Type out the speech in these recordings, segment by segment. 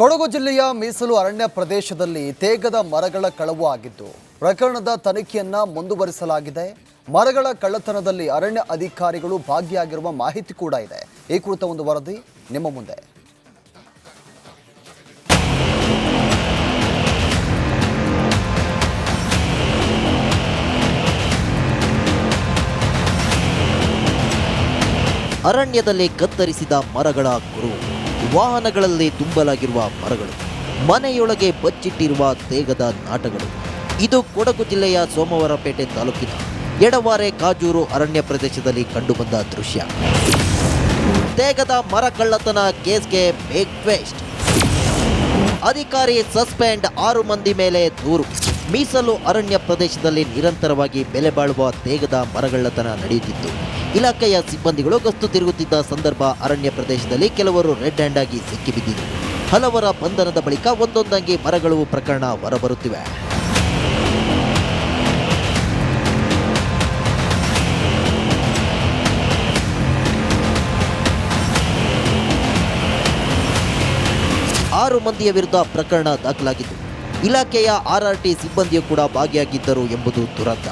ಕೊಡಗು ಜಿಲ್ಲೆಯ ಮೀಸಲು ಅರಣ್ಯ ಪ್ರದೇಶದಲ್ಲಿ ತೇಗದ ಮರಗಳ ಕಳವು ಆಗಿದ್ದು ಪ್ರಕರಣದ ತನಿಖೆಯನ್ನ ಮುಂದುವರಿಸಲಾಗಿದೆ. ಮರಗಳ ಕಳ್ಳತನದಲ್ಲಿ ಅರಣ್ಯ ಅಧಿಕಾರಿಗಳು ಭಾಗಿಯಾಗಿರುವ ಮಾಹಿತಿ ಕೂಡ ಇದೆ. ಈ ಕುರಿತ ಒಂದು ವರದಿ ನಿಮ್ಮ ಮುಂದೆ. ಅರಣ್ಯದಲ್ಲಿ ಕತ್ತರಿಸಿದ ಮರಗಳ ಕುರು, ವಾಹನಗಳಲ್ಲಿ ತುಂಬಲಾಗಿರುವ ಮರಗಳು, ಮನೆಯೊಳಗೆ ಬಚ್ಚಿಟ್ಟಿರುವ ತೇಗದ ನಾಟಗಳು. ಇದು ಕೊಡಗು ಜಿಲ್ಲೆಯ ಸೋಮವಾರಪೇಟೆ ತಾಲೂಕಿನ ಎಡವಾರೆ ಕಾಜೂರು ಅರಣ್ಯ ಪ್ರದೇಶದಲ್ಲಿ ಕಂಡುಬಂದ ದೃಶ್ಯ. ತೇಗದ ಮರ ಕಳ್ಳತನ ಕೇಸ್ಗೆ ಬಿಗ್ ಟ್ವಿಸ್ಟ್. ಅಧಿಕಾರಿ ಸಸ್ಪೆಂಡ್, 6 ಮಂದಿ ಮೇಲೆ ದೂರು. ಮೀಸಲು ಅರಣ್ಯ ಪ್ರದೇಶದಲ್ಲಿ ನಿರಂತರವಾಗಿ ಬೆಲೆ ಬಾಳುವ ತೇಗದ ಮರಗಳ್ಳತನ ನಡೆಯುತ್ತಿತ್ತು. ಇಲಾಖೆಯ ಸಿಬ್ಬಂದಿಗಳು ಗಸ್ತು ತಿರುಗುತ್ತಿದ್ದ ಸಂದರ್ಭ ಅರಣ್ಯ ಪ್ರದೇಶದಲ್ಲಿ ಕೆಲವರು ರೆಡ್ ಹ್ಯಾಂಡ್ ಆಗಿ ಸಿಕ್ಕಿಬಿದ್ದಿದ್ದರು. ಹಲವರ ಬಂಧನದ ಬಳಿಕ ಒಂದೊಂದಾಗಿ ಮರಗಳು ಪ್ರಕರಣ ಹೊರಬರುತ್ತಿವೆ. ಆರು ಮಂದಿಯ ವಿರುದ್ಧ ಪ್ರಕರಣ ದಾಖಲಾಗಿದ್ದು ಇಲಾಖೆಯ RRT ಸಿಬ್ಬಂದಿಯೂ ಕೂಡ ಭಾಗಿಯಾಗಿದ್ದರು ಎಂಬುದು ದುರಂತ.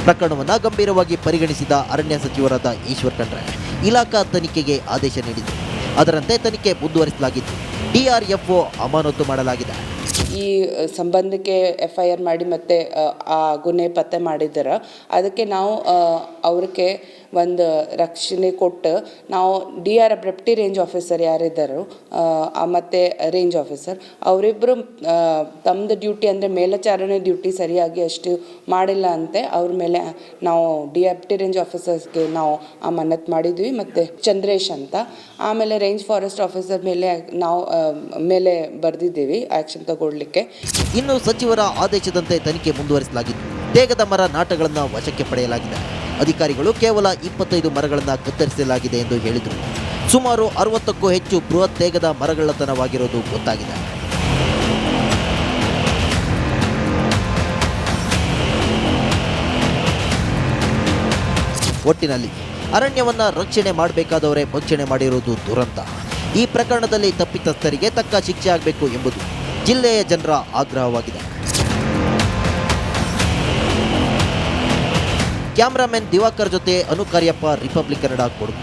ಪ್ರಕರಣವನ್ನು ಗಂಭೀರವಾಗಿ ಪರಿಗಣಿಸಿದ ಅರಣ್ಯ ಸಚಿವರಾದ ಈಶ್ವರ್ ಖಂಡ್ರೆ ಇಲಾಖಾ ತನಿಖೆಗೆ ಆದೇಶ ನೀಡಿದರು. ಅದರಂತೆ ತನಿಖೆ ಮುಂದುವರಿಸಲಾಗಿದ್ದು DRFO ಅಮಾನತು ಮಾಡಲಾಗಿದೆ. ಈ ಸಂಬಂಧಕ್ಕೆ FIR ಮಾಡಿ ಮತ್ತು ಆ ಗುನ್ನೆ ಪತ್ತೆ ಮಾಡಿದ್ದಾರೆ. ಅದಕ್ಕೆ ನಾವು ಅವ್ರಿಗೆ ಒಂದು ರಕ್ಷಣೆ ಕೊಟ್ಟು ನಾವು DRF ಡೆಪ್ಟಿ ರೇಂಜ್ ಆಫೀಸರ್ ಯಾರಿದ್ದರು ಮತ್ತು ರೇಂಜ್ ಆಫೀಸರ್ ಅವರಿಬ್ಬರು ತಮ್ಮದು ಡ್ಯೂಟಿ ಅಂದರೆ ಮೇಲ್ವಿಚಾರಣೆ ಡ್ಯೂಟಿ ಸರಿಯಾಗಿ ಅಷ್ಟು ಮಾಡಿಲ್ಲ ಅಂತೆ ಅವ್ರ ಮೇಲೆ ನಾವು ಡೆಪ್ಟಿ ರೇಂಜ್ ಆಫೀಸರ್ಸ್ಗೆ ನಾವು ಅಮಾನತ್ ಮಾಡಿದ್ವಿ. ಮತ್ತು ಚಂದ್ರೇಶ್ ಅಂತ ಆಮೇಲೆ ರೇಂಜ್ ಫಾರೆಸ್ಟ್ ಆಫೀಸರ್ ಮೇಲೆ ನಾವು ಮೇಲೆ ಬರೆದಿದ್ದೀವಿ ಆ್ಯಕ್ಷನ್ ತಗೊಳ್ಳಿಕ್ಕೆ. ಇನ್ನು ಸಚಿವರ ಆದೇಶದಂತೆ ತನಿಖೆ ಮುಂದುವರಿಸಲಾಗಿದ್ದು ತೇಗದ ಮರ ನಾಟಗಳನ್ನು ವಶಕ್ಕೆ ಪಡೆಯಲಾಗಿದೆ. ಅಧಿಕಾರಿಗಳು ಕೇವಲ 25 ಮರಗಳನ್ನು ಕತ್ತರಿಸಲಾಗಿದೆ ಎಂದು ಹೇಳಿದರು. ಸುಮಾರು 60ಕ್ಕೂ ಹೆಚ್ಚು ಬೃಹತ್ ತೇಗದ ಮರಗಳ್ಳತನವಾಗಿರೋದು ಗೊತ್ತಾಗಿದೆ. ಒಟ್ಟಿನಲ್ಲಿ ಅರಣ್ಯವನ್ನ ರಕ್ಷಣೆ ಮಾಡಬೇಕಾದವರೇ ಭಕ್ಷಣೆ ಮಾಡಿರುವುದು ದುರಂತ. ಈ ಪ್ರಕರಣದಲ್ಲಿ ತಪ್ಪಿತಸ್ಥರಿಗೆ ತಕ್ಕ ಶಿಕ್ಷೆ ಆಗಬೇಕು ಎಂಬುದು ಜಿಲ್ಲೆಯ ಜನರ ಆಗ್ರಹವಾಗಿದೆ. ಕ್ಯಾಮರಾಮನ್ ದಿವಾಕರ್ ಜೊತೆ ಅನುಕಾರ್ಯಪ್ಪ, ರಿಪಬ್ಲಿಕ್ ಕನ್ನಡ, ಕೊಡಗು.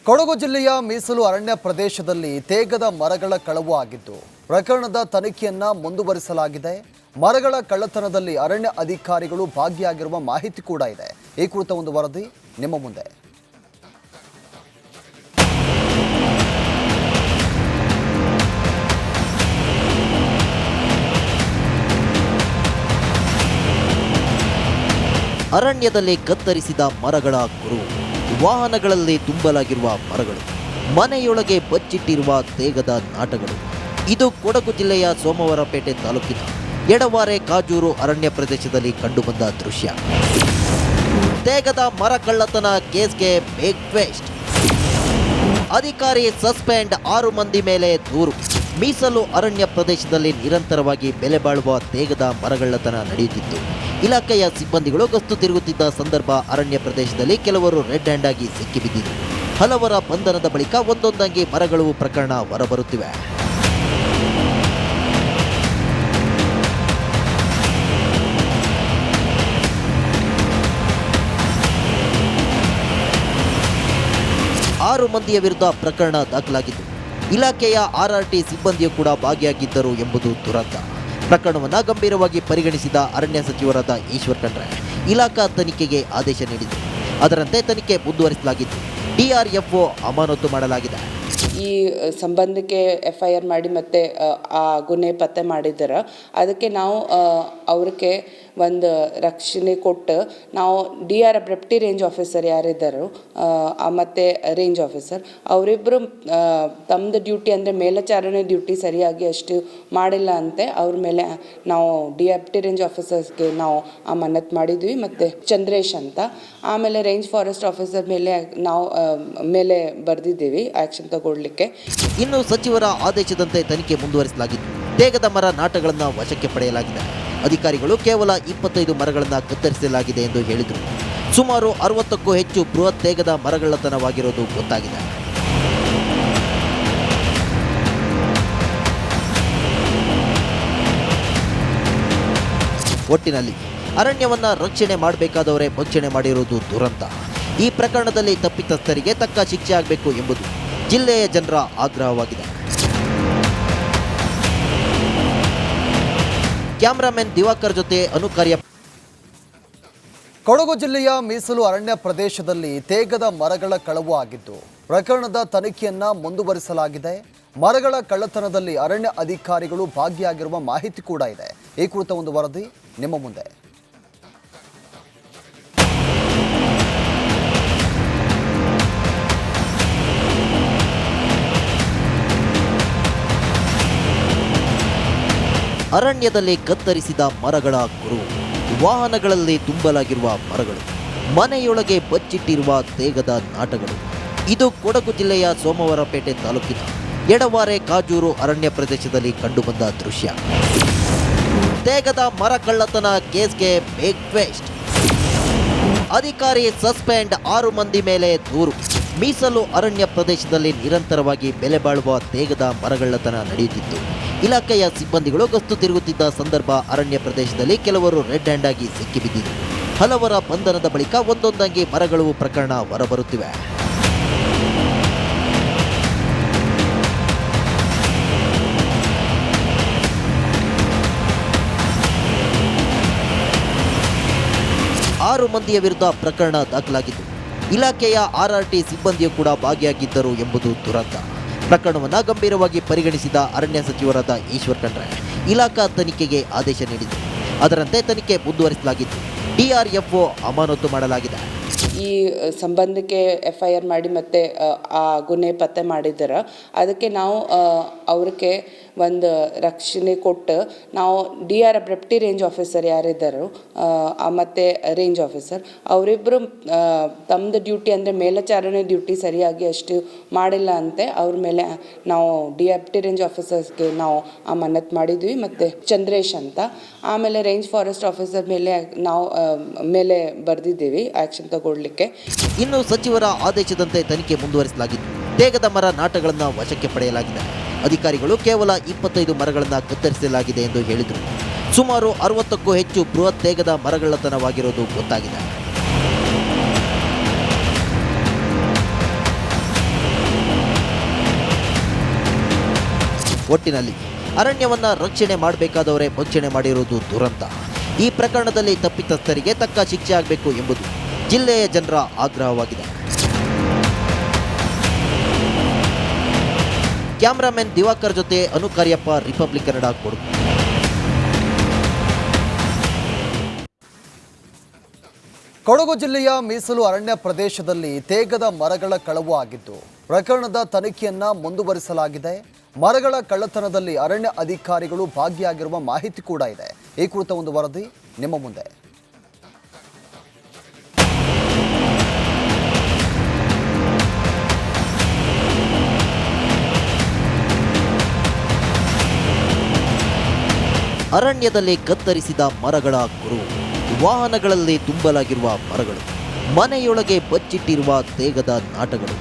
ಕೊಡಗು ಜಿಲ್ಲೆಯ ಮೀಸಲು ಅರಣ್ಯ ಪ್ರದೇಶದಲ್ಲಿ ತೇಗದ ಮರಗಳ ಕಳವು ಆಗಿದ್ದು ಪ್ರಕರಣದ ತನಿಖೆಯನ್ನ ಮುಂದುವರಿಸಲಾಗಿದೆ. ಮರಗಳ ಕಳ್ಳತನದಲ್ಲಿ ಅರಣ್ಯ ಅಧಿಕಾರಿಗಳು ಭಾಗಿಯಾಗಿರುವ ಮಾಹಿತಿ ಕೂಡ ಇದೆ. ಈ ಕುರಿತ ಒಂದು ವರದಿ ನಿಮ್ಮ ಮುಂದೆ. ಅರಣ್ಯದಲ್ಲಿ ಕತ್ತರಿಸಿದ ಮರಗಳ ಕುರು, ವಾಹನಗಳಲ್ಲಿ ತುಂಬಲಾಗಿರುವ ಮರಗಳು, ಮನೆಯೊಳಗೆ ಬಚ್ಚಿಟ್ಟಿರುವ ತೇಗದ ನಾಟಗಳು. ಇದು ಕೊಡಗು ಜಿಲ್ಲೆಯ ಸೋಮವಾರಪೇಟೆ ತಾಲೂಕಿನ ಎಡವಾರೆ ಕಾಜೂರು ಅರಣ್ಯ ಪ್ರದೇಶದಲ್ಲಿ ಕಂಡುಬಂದ ದೃಶ್ಯ. ತೇಗದ ಮರ ಕಳ್ಳತನ ಕೇಸ್ಗೆ ಬಿಗ್ ಟ್ವಿಸ್ಟ್. ಅಧಿಕಾರಿ ಸಸ್ಪೆಂಡ್, 6 ಮಂದಿ ಮೇಲೆ ದೂರು. ಮೀಸಲು ಅರಣ್ಯ ಪ್ರದೇಶದಲ್ಲಿ ನಿರಂತರವಾಗಿ ಬೆಲೆ ಬಾಳುವ ತೇಗದ ಮರಗಳ್ಳತನ ನಡೆಯುತ್ತಿತ್ತು. ಇಲಾಖೆಯ ಸಿಬ್ಬಂದಿಗಳು ಗಸ್ತು ತಿರುಗುತ್ತಿದ್ದ ಸಂದರ್ಭ ಅರಣ್ಯ ಪ್ರದೇಶದಲ್ಲಿ ಕೆಲವರು ರೆಡ್ ಹ್ಯಾಂಡ್ ಆಗಿ ಸಿಕ್ಕಿಬಿದ್ದಿದ್ದರು. ಹಲವರ ಬಂಧನದ ಬಳಿಕ ಒಂದೊಂದಾಗಿ ಮರಗಳು ಪ್ರಕರಣ ಹೊರಬರುತ್ತಿವೆ. ಆರು ಮಂದಿಯ ವಿರುದ್ಧ ಪ್ರಕರಣ ದಾಖಲಾಗಿದ್ದು ಇಲಾಖೆಯ RRT ಸಿಬ್ಬಂದಿಯೂ ಕೂಡ ಭಾಗಿಯಾಗಿದ್ದರು ಎಂಬುದು ದುರಂತ. ಪ್ರಕರಣವನ್ನು ಗಂಭೀರವಾಗಿ ಪರಿಗಣಿಸಿದ ಅರಣ್ಯ ಸಚಿವರಾದ ಈಶ್ವರ್ ಖಂಡ್ರೆ ಇಲಾಖಾ ತನಿಖೆಗೆ ಆದೇಶ ನೀಡಿದರು. ಅದರಂತೆ ತನಿಖೆ ಮುಂದುವರಿಸಲಾಗಿದ್ದು DRFO ಅಮಾನತು ಮಾಡಲಾಗಿದೆ. ಈ ಸಂಬಂಧಕ್ಕೆ FIR ಮಾಡಿ ಮತ್ತು ಆ ಗುನ್ನೆ ಪತ್ತೆ ಮಾಡಿದ್ದಾರೆ. ಅದಕ್ಕೆ ನಾವು ಅವ್ರಿಗೆ ಒಂದು ರಕ್ಷಣೆ ಕೊಟ್ಟು ನಾವು DRF ಡೆಪ್ಟಿ ರೇಂಜ್ ಆಫೀಸರ್ ಯಾರಿದ್ದರು ಮತ್ತು ರೇಂಜ್ ಆಫೀಸರ್ ಅವರಿಬ್ಬರು ತಮ್ಮದು ಡ್ಯೂಟಿ ಅಂದರೆ ಮೇಲ್ವಿಚಾರಣೆ ಡ್ಯೂಟಿ ಸರಿಯಾಗಿ ಅಷ್ಟು ಮಾಡಿಲ್ಲ ಅಂತೆ ಅವ್ರ ಮೇಲೆ ನಾವು ಡೆಪ್ಟಿ ರೇಂಜ್ ಆಫೀಸರ್ಸ್ಗೆ ನಾವು ಅಮಾನತ್ ಮಾಡಿದ್ವಿ. ಮತ್ತು ಚಂದ್ರೇಶ್ ಅಂತ ಆಮೇಲೆ ರೇಂಜ್ ಫಾರೆಸ್ಟ್ ಆಫೀಸರ್ ಮೇಲೆ ನಾವು ಮೇಲೆ ಬರೆದಿದ್ದೀವಿ ಆ್ಯಕ್ಷನ್ ತಗೊಳ್ಳಿಕ್ಕೆ. ಇನ್ನು ಸಚಿವರ ಆದೇಶದಂತೆ ತನಿಖೆ ಮುಂದುವರಿಸಲಾಗಿದ್ದು ತೇಗದ ಮರ ನಾಟಗಳನ್ನು ವಶಕ್ಕೆ ಪಡೆಯಲಾಗಿದೆ. ಅಧಿಕಾರಿಗಳು ಕೇವಲ 25 ಮರಗಳನ್ನು ಕತ್ತರಿಸಲಾಗಿದೆ ಎಂದು ಹೇಳಿದರು. ಸುಮಾರು 60ಕ್ಕೂ ಹೆಚ್ಚು ಬೃಹತ್ ತೇಗದ ಮರಗಳ್ಳತನವಾಗಿರೋದು ಗೊತ್ತಾಗಿದೆ. ಒಟ್ಟಿನಲ್ಲಿ ಅರಣ್ಯವನ್ನ ರಕ್ಷಣೆ ಮಾಡಬೇಕಾದವರೇ ಭಕ್ಷಣೆ ಮಾಡಿರುವುದು ದುರಂತ. ಈ ಪ್ರಕರಣದಲ್ಲಿ ತಪ್ಪಿತಸ್ಥರಿಗೆ ತಕ್ಕ ಶಿಕ್ಷೆ ಆಗಬೇಕು ಎಂಬುದು ಜಿಲ್ಲೆಯ ಜನರ ಆಗ್ರಹವಾಗಿದೆ. ಕ್ಯಾಮರಾಮನ್ ದಿವಾಕರ್ ಜೊತೆ ಅನುಕಾರ್ಯ. ಕೊಡಗು ಜಿಲ್ಲೆಯ ಮೀಸಲು ಅರಣ್ಯ ಪ್ರದೇಶದಲ್ಲಿ ತೇಗದ ಮರಗಳ ಕಳವು ಆಗಿದ್ದು ಪ್ರಕರಣದ ತನಿಖೆಯನ್ನ ಮುಂದುವರಿಸಲಾಗಿದೆ. ಮರಗಳ ಕಳ್ಳತನದಲ್ಲಿ ಅರಣ್ಯ ಅಧಿಕಾರಿಗಳು ಭಾಗಿಯಾಗಿರುವ ಮಾಹಿತಿ ಕೂಡ ಇದೆ. ಈ ಕುರಿತ ಒಂದು ವರದಿ ನಿಮ್ಮ ಮುಂದೆ. ಅರಣ್ಯದಲ್ಲಿ ಕತ್ತರಿಸಿದ ಮರಗಳ ಗುರು, ವಾಹನಗಳಲ್ಲಿ ತುಂಬಲಾಗಿರುವ ಮರಗಳು, ಮನೆಯೊಳಗೆ ಬಚ್ಚಿಟ್ಟಿರುವ ತೇಗದ ನಾಟಗಳು. ಇದು ಕೊಡಗು ಜಿಲ್ಲೆಯ ಸೋಮವಾರಪೇಟೆ ತಾಲೂಕಿನ ಎಡವಾರೆ ಕಾಜೂರು ಅರಣ್ಯ ಪ್ರದೇಶದಲ್ಲಿ ಕಂಡುಬಂದ ದೃಶ್ಯ. ತೇಗದ ಮರ ಕಳ್ಳತನ ಕೇಸ್ಗೆ ಬಿಗ್ ಟ್ವಿಸ್ಟ್. ಅಧಿಕಾರಿ ಸಸ್ಪೆಂಡ್, 6 ಮಂದಿ ಮೇಲೆ ದೂರು. ಮೀಸಲು ಅರಣ್ಯ ಪ್ರದೇಶದಲ್ಲಿ ನಿರಂತರವಾಗಿ ಬೆಲೆ ಬಾಳುವ ತೇಗದ ಮರಗಳ್ಳತನ ನಡೆಯುತ್ತಿತ್ತು. ಇಲಾಖೆಯ ಸಿಬ್ಬಂದಿಗಳು ಗಸ್ತು ತಿರುಗುತ್ತಿದ್ದ ಸಂದರ್ಭ ಅರಣ್ಯ ಪ್ರದೇಶದಲ್ಲಿ ಕೆಲವರು ರೆಡ್ ಹ್ಯಾಂಡ್ ಆಗಿ ಸಿಕ್ಕಿಬಿದ್ದಿದ್ದರು. ಹಲವರ ಬಂಧನದ ಬಳಿಕ ಒಂದೊಂದಾಗಿ ಮರಗಳು ಪ್ರಕರಣ ಹೊರಬರುತ್ತಿವೆ. ಆರು ಮಂದಿಯ ವಿರುದ್ಧ ಪ್ರಕರಣ ದಾಖಲಾಗಿದ್ದು ಇಲಾಖೆಯ RRT ಸಿಬ್ಬಂದಿಯೂ ಕೂಡ ಭಾಗಿಯಾಗಿದ್ದರು ಎಂಬುದು ದುರಂತ. ಪ್ರಕರಣವನ್ನು ಗಂಭೀರವಾಗಿ ಪರಿಗಣಿಸಿದ ಅರಣ್ಯ ಸಚಿವರಾದ ಈಶ್ವರ್ ಖಂಡ್ರೆ ಇಲಾಖಾ ತನಿಖೆಗೆ ಆದೇಶ ನೀಡಿದರು. ಅದರಂತೆ ತನಿಖೆ ಮುಂದುವರಿಸಲಾಗಿದ್ದು DRFO ಅಮಾನತು ಮಾಡಲಾಗಿದೆ. ಈ ಸಂಬಂಧಕ್ಕೆ FIR ಮಾಡಿ ಮತ್ತು ಆ ಗುನ್ನೆ ಪತ್ತೆ ಮಾಡಿದ್ದಾರೆ. ಅದಕ್ಕೆ ನಾವು ಅವ್ರಿಗೆ ಒಂದು ರಕ್ಷಣೆ ಕೊಟ್ಟು ನಾವು DRF ಡೆಪ್ಟಿ ರೇಂಜ್ ಆಫೀಸರ್ ಯಾರಿದ್ದರು ಮತ್ತು ರೇಂಜ್ ಆಫೀಸರ್ ಅವರಿಬ್ಬರು ತಮ್ಮದು ಡ್ಯೂಟಿ ಅಂದರೆ ಮೇಲ್ವಿಚಾರಣೆ ಡ್ಯೂಟಿ ಸರಿಯಾಗಿ ಅಷ್ಟು ಮಾಡಿಲ್ಲ ಅಂತೆ ಅವ್ರ ಮೇಲೆ ನಾವು ಡೆಪ್ಟಿ ರೇಂಜ್ ಆಫೀಸರ್ಸ್ಗೆ ನಾವು ಅಮಾನತ್ ಮಾಡಿದ್ವಿ. ಮತ್ತು ಚಂದ್ರೇಶ್ ಅಂತ ಆಮೇಲೆ ರೇಂಜ್ ಫಾರೆಸ್ಟ್ ಆಫೀಸರ್ ಮೇಲೆ ನಾವು ಮೇಲೆ ಬರೆದಿದ್ದೀವಿ ಆ್ಯಕ್ಷನ್ ತಗೊಳ್ಳಿಕ್ಕೆ. ಇನ್ನು ಸಚಿವರ ಆದೇಶದಂತೆ ತನಿಖೆ ಮುಂದುವರಿಸಲಾಗಿದ್ದು ತೇಗದ ಮರ ನಾಟಗಳನ್ನು ವಶಕ್ಕೆ ಪಡೆಯಲಾಗಿದೆ. ಅಧಿಕಾರಿಗಳು ಕೇವಲ 25 ಮರಗಳನ್ನು ಕತ್ತರಿಸಲಾಗಿದೆ ಎಂದು ಹೇಳಿದರು. ಸುಮಾರು 60ಕ್ಕೂ ಹೆಚ್ಚು ಬೃಹತ್ ತೇಗದ ಮರಗಳ್ಳತನವಾಗಿರೋದು ಗೊತ್ತಾಗಿದೆ. ಒಟ್ಟಿನಲ್ಲಿ ಅರಣ್ಯವನ್ನ ರಕ್ಷಣೆ ಮಾಡಬೇಕಾದವರೇ ಭಕ್ಷಣೆ ಮಾಡಿರುವುದು ದುರಂತ. ಈ ಪ್ರಕರಣದಲ್ಲಿ ತಪ್ಪಿತಸ್ಥರಿಗೆ ತಕ್ಕ ಶಿಕ್ಷೆ ಆಗಬೇಕು ಎಂಬುದು ಜಿಲ್ಲೆಯ ಜನರ ಆಗ್ರಹವಾಗಿದೆ. ಕ್ಯಾಮರಾಮನ್ ದಿವಾಕರ್ ಜೊತೆ ಅನುಕಾರ್ಯಪ್ಪ, ರಿಪಬ್ಲಿಕ್ ಕನ್ನಡ, ಕೊಡಗು. ಕೊಡಗು ಜಿಲ್ಲೆಯ ಮೀಸಲು ಅರಣ್ಯ ಪ್ರದೇಶದಲ್ಲಿ ತೇಗದ ಮರಗಳ ಕಳವು ಆಗಿದ್ದು ಪ್ರಕರಣದ ತನಿಖೆಯನ್ನ ಮುಂದುವರಿಸಲಾಗಿದೆ. ಮರಗಳ ಕಳ್ಳತನದಲ್ಲಿ ಅರಣ್ಯ ಅಧಿಕಾರಿಗಳು ಭಾಗಿಯಾಗಿರುವ ಮಾಹಿತಿ ಕೂಡ ಇದೆ. ಈ ಕುರಿತ ಒಂದು ವರದಿ ನಿಮ್ಮ ಮುಂದೆ. ಅರಣ್ಯದಲ್ಲಿ ಕತ್ತರಿಸಿದ ಮರಗಳ ಗುರು, ವಾಹನಗಳಲ್ಲಿ ತುಂಬಲಾಗಿರುವ ಮರಗಳು, ಮನೆಯೊಳಗೆ ಬಚ್ಚಿಟ್ಟಿರುವ ತೇಗದ ನಾಟಗಳು.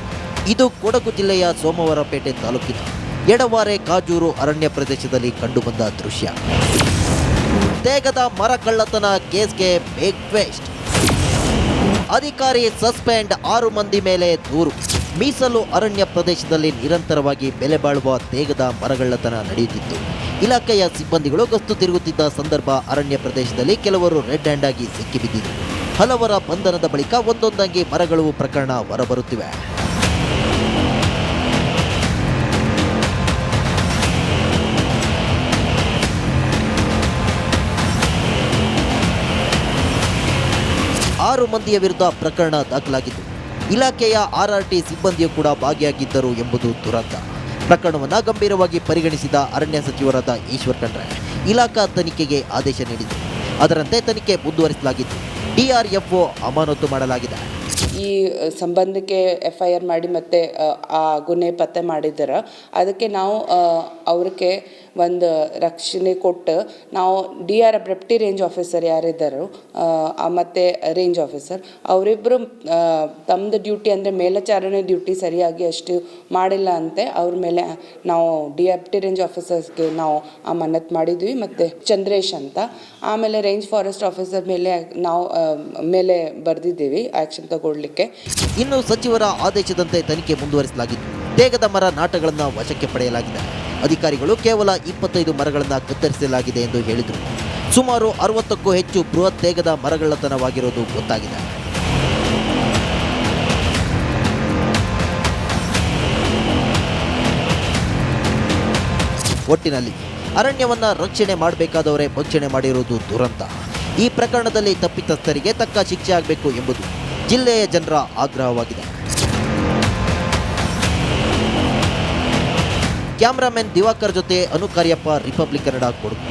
ಇದು ಕೊಡಗು ಜಿಲ್ಲೆಯ ಸೋಮವಾರಪೇಟೆ ತಾಲೂಕಿನ ಎಡವಾರೆ ಕಾಜೂರು ಅರಣ್ಯ ಪ್ರದೇಶದಲ್ಲಿ ಕಂಡುಬಂದ ದೃಶ್ಯ. ತೇಗದ ಮರ ಕಳ್ಳತನ ಕೇಸ್ಗೆ ಬಿಗ್ ಟ್ವಿಸ್ಟ್. ಅಧಿಕಾರಿ ಸಸ್ಪೆಂಡ್, 6 ಮಂದಿ ಮೇಲೆ ದೂರು. ಮೀಸಲು ಅರಣ್ಯ ಪ್ರದೇಶದಲ್ಲಿ ನಿರಂತರವಾಗಿ ಬೆಲೆ ಬಾಳುವ ತೇಗದ ಮರಗಳ್ಳತನ ನಡೆಯುತ್ತಿತ್ತು. ಇಲಾಖೆಯ ಸಿಬ್ಬಂದಿಗಳು ಗಸ್ತು ತಿರುಗುತ್ತಿದ್ದ ಸಂದರ್ಭ ಅರಣ್ಯ ಪ್ರದೇಶದಲ್ಲಿ ಕೆಲವರು ರೆಡ್ ಹ್ಯಾಂಡ್ ಆಗಿ ಸಿಕ್ಕಿಬಿದ್ದಿದ್ದರು. ಹಲವರ ಬಂಧನದ ಬಳಿಕ ಒಂದೊಂದಾಗಿ ಮರಗಳು ಪ್ರಕರಣ ಹೊರಬರುತ್ತಿವೆ. ಆರು ಮಂದಿಯ ವಿರುದ್ಧ ಪ್ರಕರಣ ದಾಖಲಾಗಿದ್ದು ಇಲಾಖೆಯ RRT ಸಿಬ್ಬಂದಿಯೂ ಕೂಡ ಭಾಗಿಯಾಗಿದ್ದರು ಎಂಬುದು ದುರಂತ. ಪ್ರಕರಣವನ್ನು ಗಂಭೀರವಾಗಿ ಪರಿಗಣಿಸಿದ ಅರಣ್ಯ ಸಚಿವರಾದ ಈಶ್ವರ್ ಖಂಡ್ರೆ ಇಲಾಖಾ ತನಿಖೆಗೆ ಆದೇಶ ನೀಡಿದರು. ಅದರಂತೆ ತನಿಖೆ ಮುಂದುವರಿಸಲಾಗಿದ್ದು DRFO ಅಮಾನತು ಮಾಡಲಾಗಿದೆ. ಈ ಸಂಬಂಧಕ್ಕೆ FIR ಮಾಡಿ ಮತ್ತು ಆ ಗುನ್ನೆ ಪತ್ತೆ ಮಾಡಿದ್ದಾರೆ. ಅದಕ್ಕೆ ನಾವು ಅವ್ರಿಗೆ ಒಂದು ರಕ್ಷಣೆ ಕೊಟ್ಟು ನಾವು DRF ಡೆಪ್ಟಿ ರೇಂಜ್ ಆಫೀಸರ್ ಯಾರಿದ್ದರು ಮತ್ತು ರೇಂಜ್ ಆಫೀಸರ್ ಅವರಿಬ್ಬರು ತಮ್ಮದು ಡ್ಯೂಟಿ ಅಂದರೆ ಮೇಲ್ವಿಚಾರಣೆ ಡ್ಯೂಟಿ ಸರಿಯಾಗಿ ಅಷ್ಟು ಮಾಡಿಲ್ಲ ಅಂತೆ ಅವ್ರ ಮೇಲೆ ನಾವು ಡೆಪ್ಟಿ ರೇಂಜ್ ಆಫೀಸರ್ಸ್ಗೆ ನಾವು ಅಮಾನತ್ ಮಾಡಿದ್ವಿ ಮತ್ತು ಚಂದ್ರೇಶ್ ಅಂತ. ಆಮೇಲೆ ರೇಂಜ್ ಫಾರೆಸ್ಟ್ ಆಫೀಸರ್ ಮೇಲೆ ನಾವು ಮೇಲೆ ಬರೆದಿದ್ದೀವಿ ಆ್ಯಕ್ಷನ್ ತಗೊಳ್ಳಿಕ್ಕೆ. ಇನ್ನು ಸಚಿವರ ಆದೇಶದಂತೆ ತನಿಖೆ ಮುಂದುವರಿಸಲಾಗಿದ್ದು ತೇಗದ ಮರ ನಾಟಗಳನ್ನು ವಶಕ್ಕೆ ಪಡೆಯಲಾಗಿದೆ. ಅಧಿಕಾರಿಗಳು ಕೇವಲ 25 ಮರಗಳನ್ನು ಕತ್ತರಿಸಲಾಗಿದೆ ಎಂದು ಹೇಳಿದರು. ಸುಮಾರು 60ಕ್ಕೂ ಹೆಚ್ಚು ಬೃಹತ್ ತೇಗದ ಮರಗಳ್ಳತನವಾಗಿರೋದು ಗೊತ್ತಾಗಿದೆ. ಒಟ್ಟಿನಲ್ಲಿ ಅರಣ್ಯವನ್ನ ರಕ್ಷಣೆ ಮಾಡಬೇಕಾದವರೇ ಭಕ್ಷಣೆ ಮಾಡಿರುವುದು ದುರಂತ. ಈ ಪ್ರಕರಣದಲ್ಲಿ ತಪ್ಪಿತಸ್ಥರಿಗೆ ತಕ್ಕ ಶಿಕ್ಷೆ ಆಗಬೇಕು ಎಂಬುದು ಜಿಲ್ಲೆಯ ಜನರ ಆಗ್ರಹವಾಗಿದೆ. ಕ್ಯಾಮರಾಮನ್ ದಿವಾಕರ್ ಜೊತೆ ಅನುಕಾರ್ಯಪ್ಪ, ರಿಪಬ್ಲಿಕ್ ಕನ್ನಡ, ಕೊಡಗು.